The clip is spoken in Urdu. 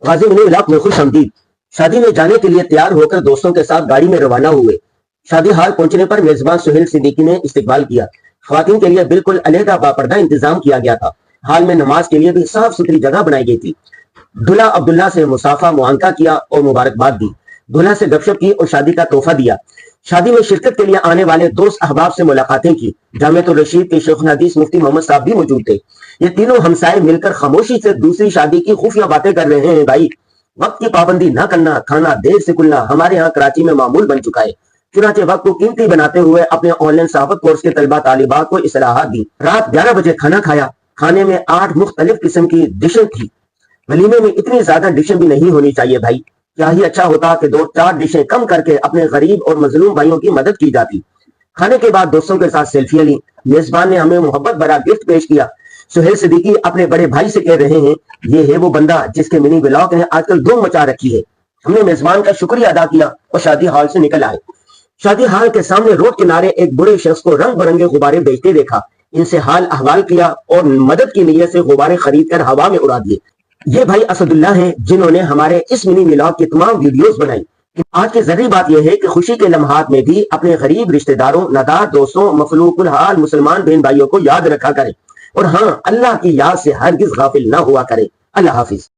غازی منی علاق میں خوش آمدید۔ شادی میں جانے کے لیے تیار ہو کر دوستوں کے ساتھ گاڑی میں روانہ ہوئے۔ شادی ہال پہنچنے پر میزبان سہیل صدیقی نے استقبال کیا۔ خواتین کے لیے بالکل علیحدہ باپردہ انتظام کیا گیا تھا۔ ہال میں نماز کے لیے بھی صاف ستھری جگہ بنائی گئی تھی۔ دلہا عبداللہ سے مصافحہ معانقہ کیا اور مبارکباد دی۔ دلہا سے گپ شپ کی اور شادی کا تحفہ دیا۔ شادی میں شرکت کے لیے آنے والے دوست احباب سے ملاقاتیں کی۔ جامعۃ الرشید کے شیخ الحدیث مفتی محمد صاحب بھی موجود تھے۔ یہ تینوں ہمسائے مل کر خاموشی سے دوسری شادی کی خفیہ باتیں کر رہے ہیں۔ بھائی، وقت کی پابندی نہ کرنا، کھانا دیر سے کھلنا ہمارے ہاں کراچی میں معمول بن چکا ہے۔ چنانچہ وقت کو قیمتی بناتے ہوئے اپنے آن لائن صحافت کورس کے طلباء طالبات کو اصلاحات دی۔ رات 11 بجے کھانا کھایا۔ کھانے میں 8 مختلف قسم کی ڈشیں تھی۔ ولیمے میں اتنی زیادہ ڈشیں بھی نہیں ہونی چاہیے بھائی۔ کیا ہی اچھا ہوتا کہ 2-4 ڈشیں کم کر کے اپنے غریب اور مظلوم بھائیوں کی مدد کی جاتی۔ کھانے کے بعد دوستوں کے ساتھ سیلفیاں لی۔ میزبان نے ہمیں محبت بھرا گفٹ پیش کیا۔ سہیل صدیقی اپنے بڑے بھائی سے کہہ رہے ہیں، یہ ہے وہ بندہ جس کے منی ولاگ نے آج کل دھوم مچا رکھی ہے۔ ہم نے میزبان کا شکریہ ادا کیا اور شادی ہال سے نکل آئے۔ شادی ہال کے سامنے روڈ کنارے ایک بڑے شخص کو رنگ برنگے غبارے بیچتے دیکھا۔ ان سے حال احوال کیا اور مدد کی نیت سے غبارے خرید کر ہوا میں اڑا دیے۔ یہ بھائی اسد اللہ ہیں جنہوں نے ہمارے اس منی ولاگ کی تمام ویڈیوز بنائی۔ آج کی ضروری بات یہ ہے کہ خوشی کے لمحات میں بھی اپنے غریب رشتہ داروں، نادار دوستوں، مخلوق الحال مسلمان بہن بھائیوں کو یاد رکھا کریں، اور ہاں، اللہ کی یاد سے ہرگز غافل نہ ہوا کریں۔ اللہ حافظ۔